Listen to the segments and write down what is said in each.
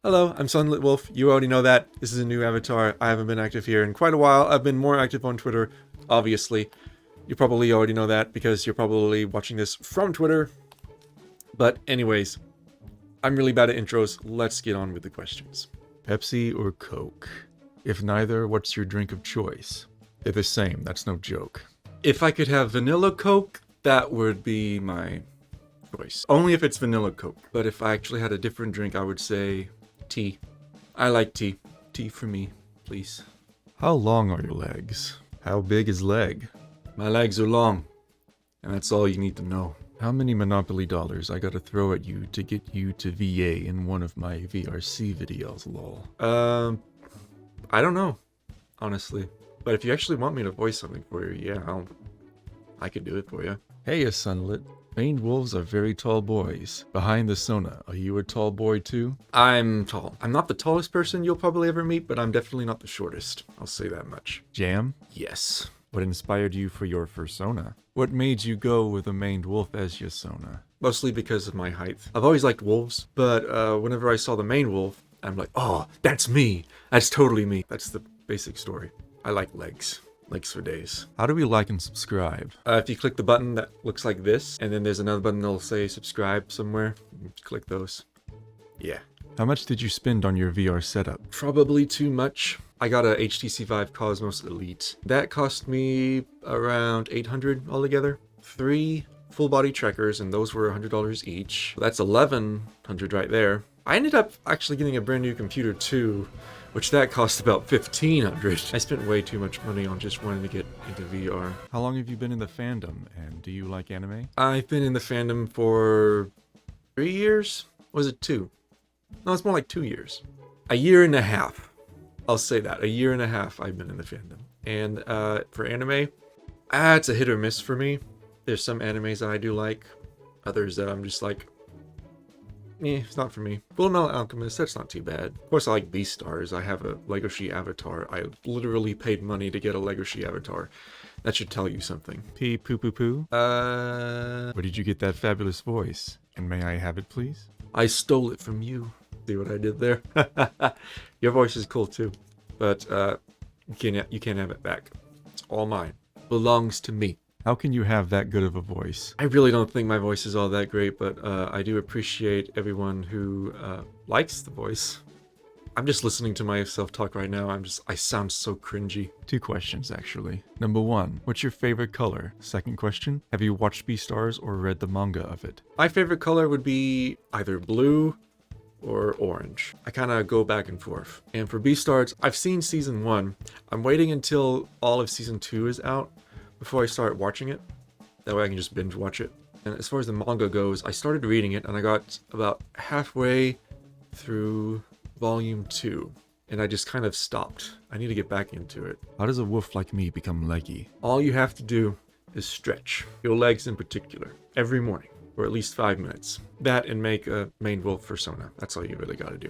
Hello, I'm Sunlit Wolf. You already know that. This is a new avatar. I haven't been active here in quite a while. I've been more active on Twitter, obviously. You probably already know that because you're probably watching this from Twitter. But anyways, I'm really bad at intros. Let's get on with the questions. Pepsi or Coke? If neither, what's your drink of choice? They're the same, that's no joke. If I could have vanilla Coke, that would be my choice. Only if it's vanilla Coke. But if I actually had a different drink, I would say tea. I like tea. Tea for me, please. How long are your legs? How big is leg? My legs are long, and that's all you need to know. How many Monopoly dollars I gotta throw at you to get you to VA in one of my VRC videos, lol? I don't know, honestly. But if you actually want me to voice something for you, yeah, I could do it for you. Hey, Sunlit. Maned wolves are very tall boys. Behind the Sona, are you a tall boy too? I'm tall. I'm not the tallest person you'll probably ever meet, but I'm definitely not the shortest. I'll say that much. Jam? Yes. What inspired you for your fursona? What made you go with a maned wolf as your sona? Mostly because of my height. I've always liked wolves, but whenever I saw the main wolf, I'm like, oh, that's me. That's totally me. That's the basic story. I like legs. Legs for days. How do we like and subscribe? If you click the button that looks like this, and then there's another button that'll say subscribe somewhere, click those. Yeah. How much did you spend on your VR setup? Probably too much. I got a HTC Vive Cosmos Elite. That cost me around $800 altogether. 3 full body trackers, and those were $100 each. That's $1,100 right there. I ended up actually getting a brand new computer too, which that cost about $1,500. I spent way too much money on just wanting to get into VR. How long have you been in the fandom, and do you like anime? I've been in the fandom for 3 years? Was it 2? No, it's more like 2 years. A year and a half. I'll say that. A year and a half I've been in the fandom. And for anime, it's a hit or miss for me. There's some animes that I do like. Others that I'm just like, it's not for me. Fullmetal Alchemist, that's not too bad. Of course, I like Beastars. I have a Legoshi avatar. I literally paid money to get a Legoshi avatar. That should tell you something. Pee poo poo poo? Where did you get that fabulous voice? And may I have it, please? I stole it from you. See what I did there? Your voice is cool too. But you can't have it back. It's all mine. Belongs to me. How can you have that good of a voice? I really don't think my voice is all that great, but I do appreciate everyone who likes the voice. I'm just listening to myself talk right now. I sound so cringy. 2 questions, actually. Number 1, what's your favorite color? Second question, have you watched Beastars or read the manga of it? My favorite color would be either blue or orange. I kind of go back and forth. And for Beastars, I've seen season 1. I'm waiting until all of season 2 is out before I start watching it. That way I can just binge watch it. And as far as the manga goes, I started reading it and I got about halfway through volume 2 and I just kind of stopped. I need to get back into it. How does a wolf like me become leggy? All you have to do is stretch your legs in particular every morning for at least 5 minutes. That and make a main wolf persona. That's all you really got to do.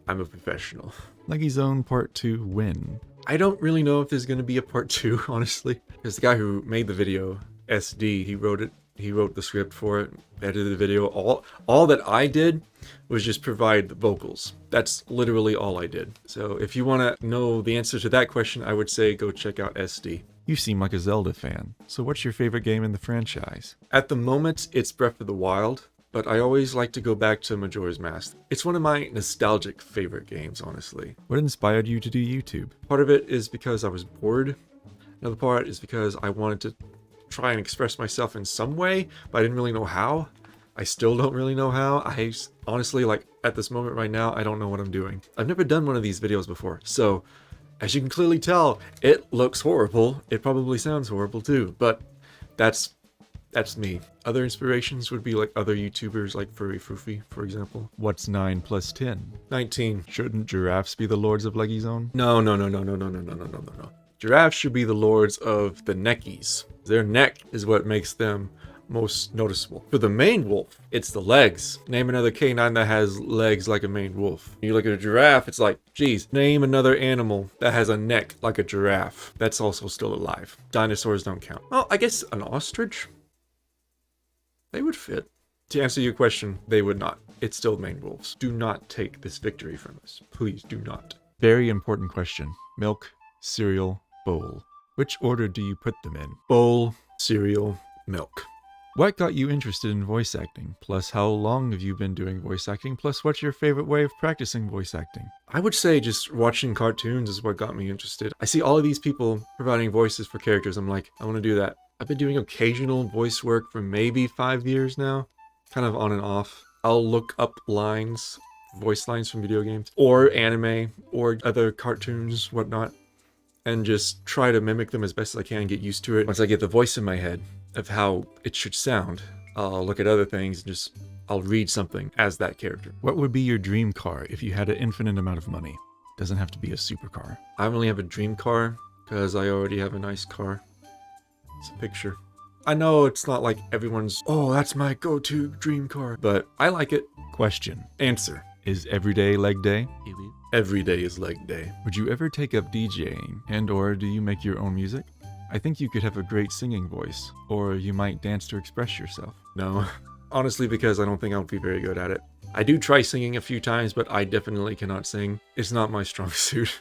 I'm a professional. Leggy Zone Part 2 when? I don't really know if there's going to be a part 2, honestly. Because the guy who made the video, SD, he wrote it. He wrote the script for it, edited the video. All that I did was just provide the vocals. That's literally all I did. So if you want to know the answer to that question, I would say go check out SD. You seem like a Zelda fan. So what's your favorite game in the franchise? At the moment, it's Breath of the Wild. But I always like to go back to Majora's Mask. It's one of my nostalgic favorite games, honestly. What inspired you to do YouTube? Part of it is because I was bored. Another part is because I wanted to try and express myself in some way, but I didn't really know how. I still don't really know how. I honestly, like, at this moment right now, I don't know what I'm doing. I've never done one of these videos before, so as you can clearly tell, it looks horrible. It probably sounds horrible too, but that's me. Other inspirations would be like other YouTubers like Furry Foofy, for example. What's 9 plus 10? 19. Shouldn't giraffes be the lords of Leggy Zone? No. Giraffes should be the lords of the neckies. Their neck is what makes them most noticeable. For the maned wolf, it's the legs. Name another canine that has legs like a maned wolf. You look at a giraffe, it's like, geez, name another animal that has a neck like a giraffe. That's also still alive. Dinosaurs don't count. Well, I guess an ostrich? They would fit. To answer your question, they would not. It's still main wolves. Do not take this victory from us. Please do not. Very important question. Milk, cereal, bowl. Which order do you put them in? Bowl, cereal, milk. What got you interested in voice acting? Plus, how long have you been doing voice acting? Plus, what's your favorite way of practicing voice acting? I would say just watching cartoons is what got me interested. I see all of these people providing voices for characters. I'm like, I want to do that. I've been doing occasional voice work for maybe 5 years now, kind of on and off. I'll look up lines, voice lines from video games, or anime, or other cartoons, whatnot, and just try to mimic them as best as I can and get used to it. Once I get the voice in my head of how it should sound, I'll look at other things and I'll read something as that character. What would be your dream car if you had an infinite amount of money? Doesn't have to be a supercar. I only have a dream car because I already have a nice car. It's a picture. I know it's not like everyone's, oh, that's my go-to dream car, but I like it. Question. Answer. Is every day leg day? Every day is leg day. Would you ever take up DJing? And or do you make your own music? I think you could have a great singing voice, or you might dance to express yourself. No, honestly, because I don't think I'll be very good at it. I do try singing a few times, but I definitely cannot sing. It's not my strong suit.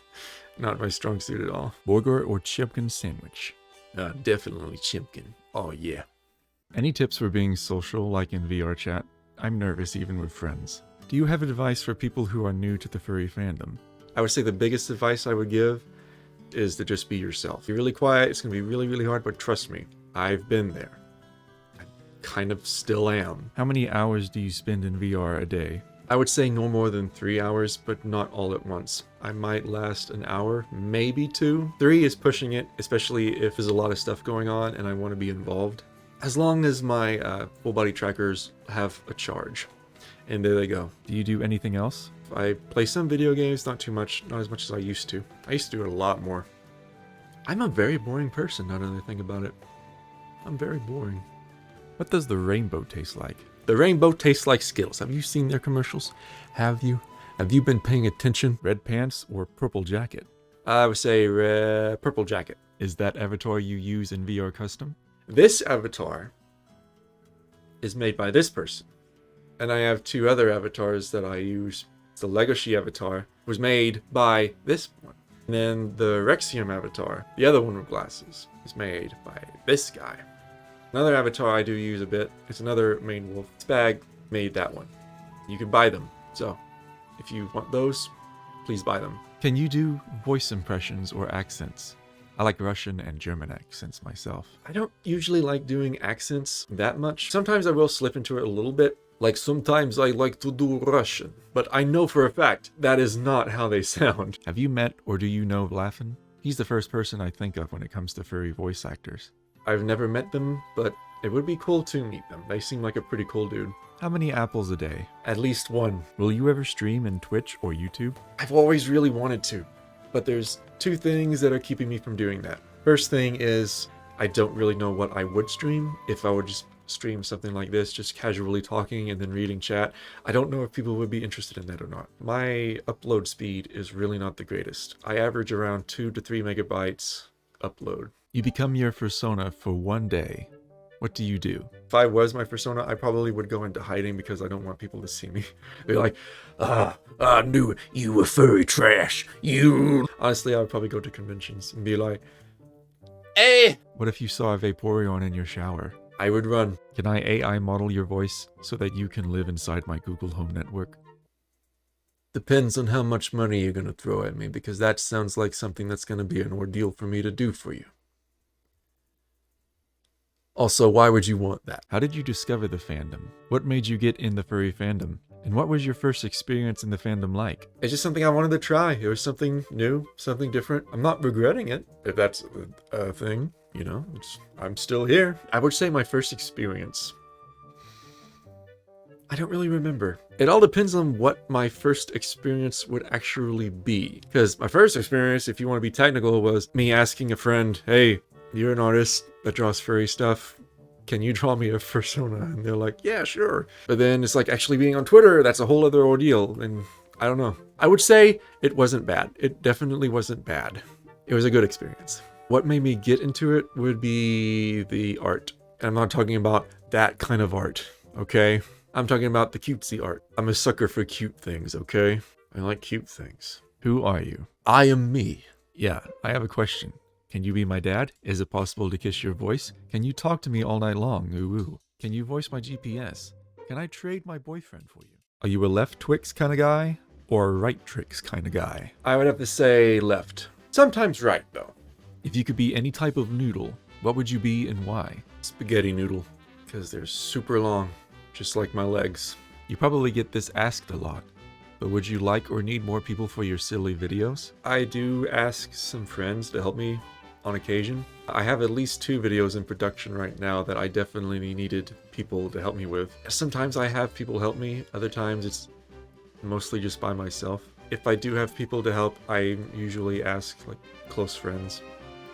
Not my strong suit at all. Burger or chicken sandwich? Definitely Chimpkin. Oh yeah. Any tips for being social, like in VRCHAT? I'm nervous even with friends. Do you have advice for people who are new to the furry fandom? I would say the biggest advice I would give is to just be yourself. Be really quiet. It's going to be really, really hard, but trust me, I've been there. I kind of still am. How many hours do you spend in VR a day? I would say no more than 3 hours, but not all at once. I might last an hour, maybe 2. 3 is pushing it, especially if there's a lot of stuff going on and I want to be involved. As long as my full body trackers have a charge. And there they go. Do you do anything else? I play some video games, not too much, not as much as I used to. I used to do it a lot more. I'm a very boring person, now that I think about it. I'm very boring. What does the rainbow taste like? The rainbow tastes like Skittles. Have you seen their commercials? Have you? Have you been paying attention? Red pants or purple jacket? I would say purple jacket. Is that avatar you use in VR Custom? This avatar is made by this person. And I have 2 other avatars that I use. The Legoshi avatar was made by this one. And then the Rexium avatar, the other one with glasses, is made by this guy. Another avatar I do use a bit, it's another main wolf. Spag made that one. You can buy them. So, if you want those, please buy them. Can you do voice impressions or accents? I like Russian and German accents myself. I don't usually like doing accents that much. Sometimes I will slip into it a little bit. Like sometimes I like to do Russian, but I know for a fact that is not how they sound. Have you met or do you know Laffin? He's the first person I think of when it comes to furry voice actors. I've never met them, but it would be cool to meet them. They seem like a pretty cool dude. How many apples a day? At least 1. Will you ever stream in Twitch or YouTube? I've always really wanted to, but there's 2 things that are keeping me from doing that. First thing is I don't really know what I would stream if I would just stream something like this, just casually talking and then reading chat. I don't know if people would be interested in that or not. My upload speed is really not the greatest. I average around 2 to 3 megabytes upload. You become your persona for 1 day. What do you do? If I was my persona, I probably would go into hiding because I don't want people to see me. They're like, I knew it. You were furry trash. You. Honestly, I would probably go to conventions and be like, hey. What if you saw a Vaporeon in your shower? I would run. Can I AI model your voice so that you can live inside my Google Home network? Depends on how much money you're going to throw at me, because that sounds like something that's going to be an ordeal for me to do for you. Also, why would you want that? How did you discover the fandom? What made you get in the furry fandom? And what was your first experience in the fandom like? It's just something I wanted to try. It was something new, something different. I'm not regretting it, if that's a thing. You know, I'm still here. I would say my first experience. I don't really remember. It all depends on what my first experience would actually be. Because my first experience, if you want to be technical, was me asking a friend, hey, you're an artist that draws furry stuff. Can you draw me a persona? And they're like, yeah, sure. But then it's like actually being on Twitter, that's a whole other ordeal. And I don't know. I would say it wasn't bad. It definitely wasn't bad. It was a good experience. What made me get into it would be the art. And I'm not talking about that kind of art, okay? I'm talking about the cutesy art. I'm a sucker for cute things, okay? I like cute things. Who are you? I am me. Yeah, I have a question. Can you be my dad? Is it possible to kiss your voice? Can you talk to me all night long? Ooh, ooh. Can you voice my GPS? Can I trade my boyfriend for you? Are you a left Twix kind of guy or a right Trix kind of guy? I would have to say left. Sometimes right, though. If you could be any type of noodle, what would you be and why? Spaghetti noodle, because they're super long, just like my legs. You probably get this asked a lot, but would you like or need more people for your silly videos? I do ask some friends to help me on occasion. I have at least 2 videos in production right now that I definitely needed people to help me with. Sometimes I have people help me, other times it's mostly just by myself. If I do have people to help, I usually ask like close friends,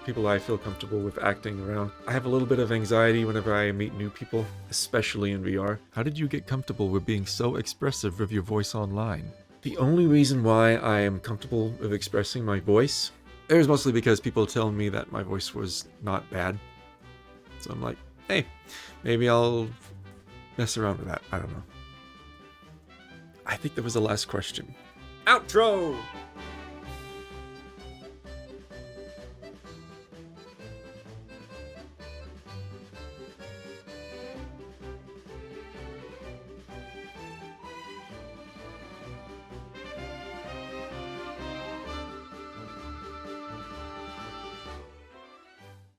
people I feel comfortable with acting around. I have a little bit of anxiety whenever I meet new people, especially in VR. How did you get comfortable with being so expressive with your voice online? The only reason why I am comfortable with expressing my voice, it was mostly because people tell me that my voice was not bad. So I'm like, hey, maybe I'll mess around with that. I don't know. I think that was the last question. Outro!